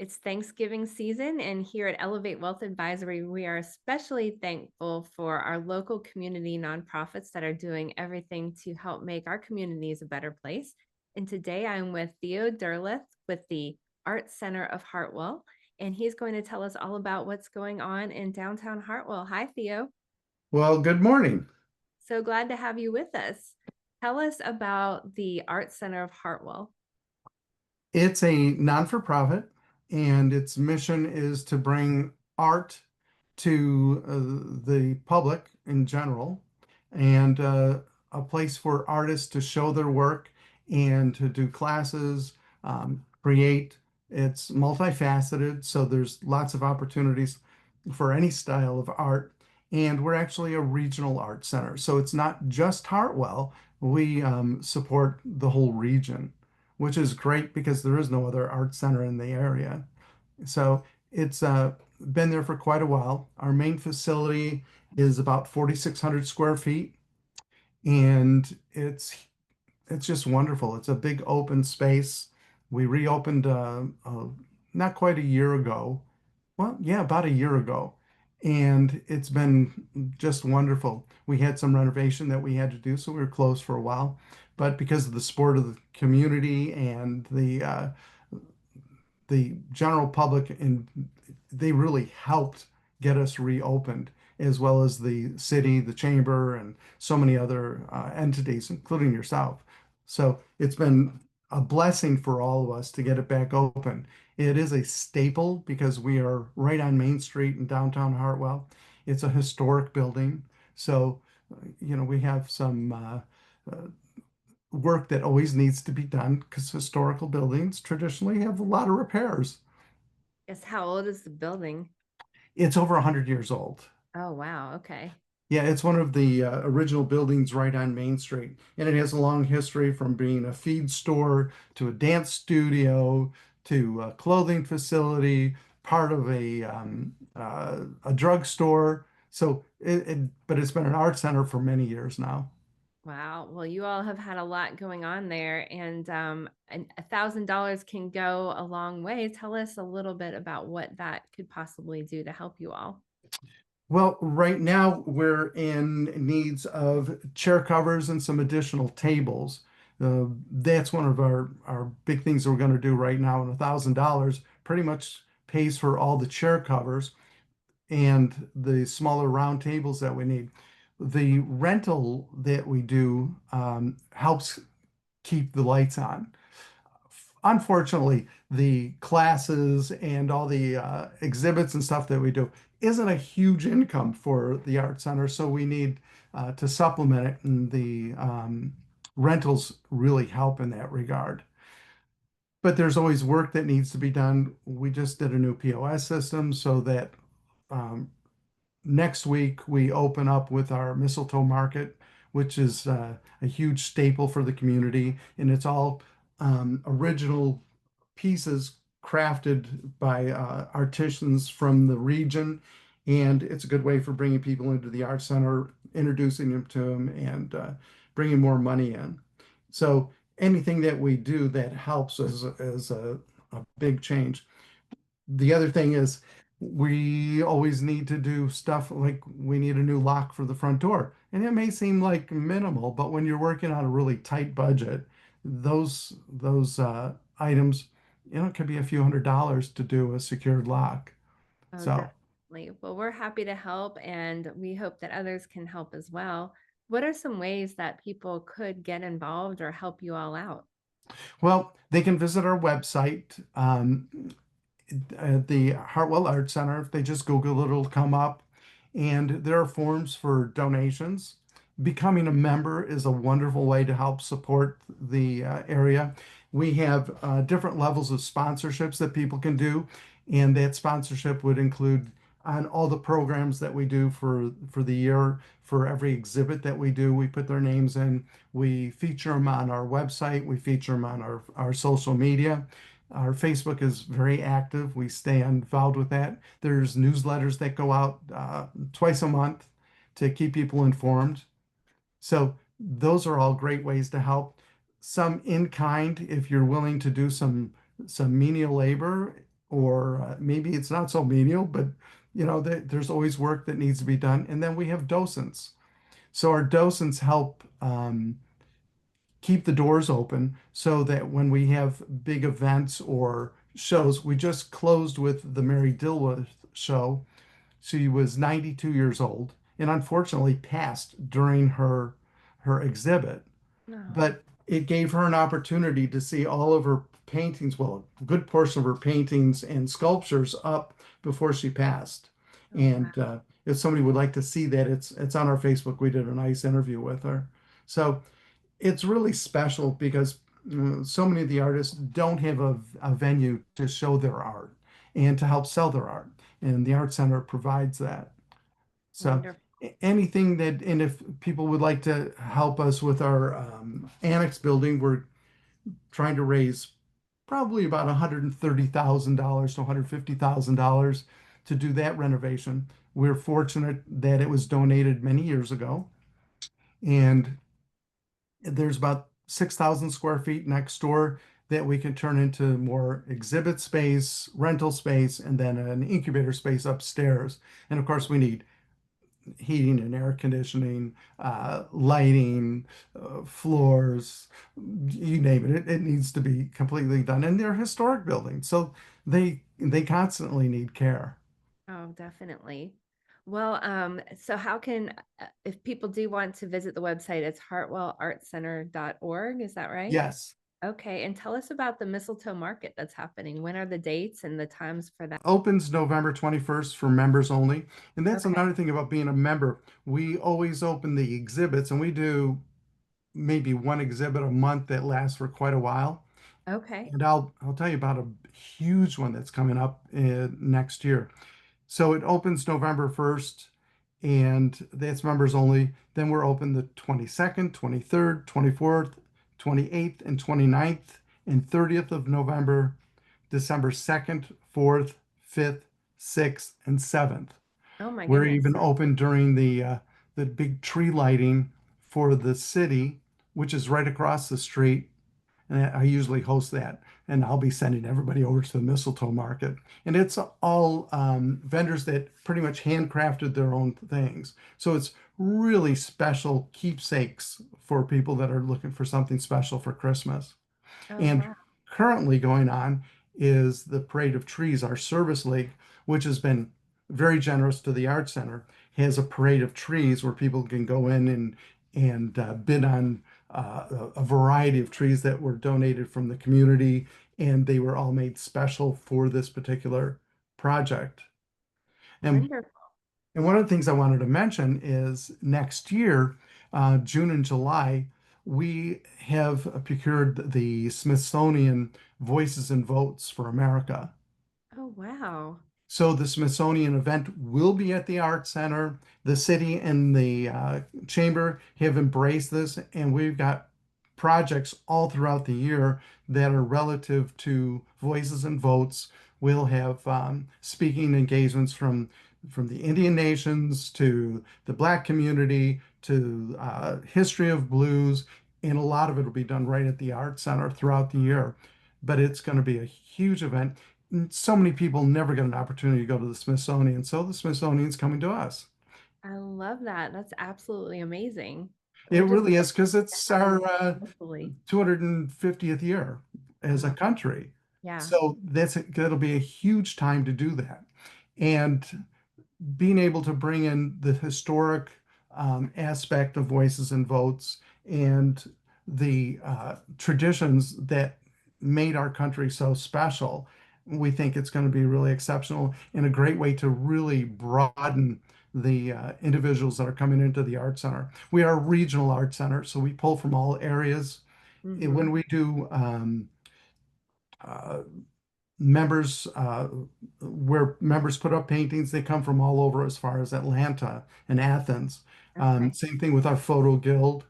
It's Thanksgiving season, and here at Elevate Wealth Advisory, we are especially thankful for our local community nonprofits that are doing everything to help make our communities a better place. And today I'm with Theo Derleth with the Arts Center of Hartwell, and he's going to tell us all about what's going on in downtown Hartwell. Hi, Theo. Well, good morning. So glad to have you with us. Tell us about the Arts Center of Hartwell. It's a non-for-profit, and its mission is to bring art to the public in general, and a place for artists to show their work and to do classes, create. It's multifaceted, so there's lots of opportunities for any style of art. And we're actually a regional art center, so it's not just Hartwell. We support the whole region, which is great because there is no other art center in the area. So it's been there for quite a while. Our main facility is about 4,600 square feet, and it's just wonderful. It's a big open space. We reopened not quite a year ago. Well, yeah, about a year ago. And it's been just wonderful. We had some renovation that we had to do, so we were closed for a while. But because of the support of the community and the general public, and they really helped get us reopened, as well as the city, the chamber, and so many other entities, including yourself. So it's been a blessing for all of us to get it back open. It is a staple because we are right on Main Street in downtown Hartwell. It's a historic building. So, we have some uh, work that always needs to be done because historical buildings traditionally have a lot of repairs. Guess how old is the building? It's over 100 years old. Oh, wow. Okay. Yeah, it's one of the original buildings right on Main Street, and it has a long history from being a feed store to a dance studio to a clothing facility, part of a drugstore. So, but it's been an art center for many years now. Wow. Well, you all have had a lot going on there, and $1,000 can go a long way. Tell us a little bit about what that could possibly do to help you all. Well, right now we're in needs of chair covers and some additional tables. That's one of our big things that we're going to do right now. And $1,000 pretty much pays for all the chair covers and the smaller round tables that we need. The rental that we do helps keep the lights on. Unfortunately, the classes and all the exhibits and stuff that we do isn't a huge income for the art center, so we need to supplement it, and the rentals really help in that regard. But there's always work that needs to be done. We just did a new POS system so that um, next week we open up with our Mistletoe Market, which is a huge staple for the community, and it's all original pieces crafted by artisans from the region. And it's a good way for bringing people into the art center, introducing them to them, and bringing more money in. So anything that we do that helps is a big change. The other thing is we always need to do stuff like we need a new lock for the front door. And it may seem like minimal, but when you're working on a really tight budget, those items, it could be a few $100s to do a secured lock. Oh, So, definitely. Well, we're happy to help, and we hope that others can help as well. What are some ways that people could get involved or help you all out? well, they can visit our website at the Hartwell Art Center. If they just Google it, it'll come up. And there are forms for donations. Becoming a member is a wonderful way to help support the area. We have different levels of sponsorships that people can do, and that sponsorship would include on all the programs that we do for the year. For every exhibit that we do, we put their names in. We feature them on our website. We feature them on our social media. Our Facebook is very active. We stay involved with that. There's newsletters that go out twice a month to keep people informed. So those are all great ways to help. Some in kind, if you're willing to do some menial labor, or maybe it's not so menial, but there's always work that needs to be done. And then we have docents. So our docents help keep the doors open so that when we have big events or shows, we just closed with the Mary Dilworth show. She was 92 years old and unfortunately passed during her exhibit, No. but it gave her an opportunity to see all of her paintings, well, a good portion of her paintings and sculptures up before she passed. Oh, wow. And if somebody would like to see that, it's on our Facebook. We did a nice interview with her. So it's really special because so many of the artists don't have a venue to show their art and to help sell their art. And the Art Center provides that. So Wonderful. anything that, and if people would like to help us with our annex building, we're trying to raise probably about $130,000 to $150,000 to do that renovation. We're fortunate that it was donated many years ago, and there's about 6,000 square feet next door that we can turn into more exhibit space, rental space, and then an incubator space upstairs. And of course, we need heating and air conditioning, lighting, floors, you name it. It needs to be completely done. And they're historic buildings, so they constantly need care. Oh, definitely. Well, so how can, if people do want to visit the website, it's hartwellartcenter.org, is that right? Yes. Okay, and tell us about the Mistletoe Market that's happening. When are the dates and the times for that? Opens November 21st for members only. And that's Okay. another thing about being a member. We always open the exhibits and we do maybe one exhibit a month that lasts for quite a while. Okay. And I'll tell you about a huge one that's coming up next year. So it opens November 1st, and that's members only. Then we're open the 22nd, 23rd, 24th, 28th, and 29th, and 30th of November, December 2nd, 4th, 5th, 6th, and 7th. Oh my We're goodness. even open during the big tree lighting for the city, which is right across the street, and I usually host that. And I'll be sending everybody over to the Mistletoe Market. And it's all vendors that pretty much handcrafted their own things. So it's really special keepsakes for people that are looking for something special for Christmas. Oh And wow. currently going on is the Parade of Trees. Our service league, which has been very generous to the Art Center, has a parade of trees where people can go in and bid on a variety of trees that were donated from the community, and they were all made special for this particular project. And Wonderful. and one of the things I wanted to mention is next year, June and July, we have procured the Smithsonian Voices and Votes for America. Oh wow. So the Smithsonian event will be at the Art Center. The city and the chamber have embraced this, and we've got projects all throughout the year that are relative to voices and votes. We'll have speaking engagements from the Indian nations to the Black community to history of blues, and a lot of it will be done right at the Art Center throughout the year. But it's going to be a huge event. So many people never get an opportunity to go to the Smithsonian, so the Smithsonian's coming to us. I love that. That's absolutely amazing. It We're just really is because to it's have our more locally. 250th year as a Wow. country. Yeah. So that'll be a huge time to do that. And being able to bring in the historic aspect of voices and votes and the traditions that made our country so special, we think it's going to be really exceptional and a great way to really broaden the individuals that are coming into the Art Center. We are a regional art center, so we pull from all areas. Hmm. When we do uh, members where members put up paintings. They come from all over as far as Atlanta and Athens. Okay. Same thing with our photo guild.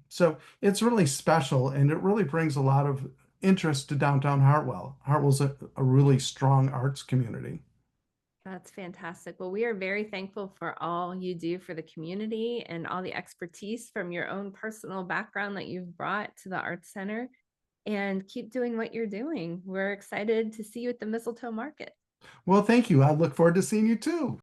So it's really special and it really brings a lot of interest to downtown Hartwell. Hartwell's a really strong arts community. That's fantastic. Well, we are very thankful for all you do for the community and all the expertise from your own personal background that you've brought to the Arts Center. and keep doing what you're doing. We're excited to see you at the Mistletoe Market. Well, thank you. I look forward to seeing you too.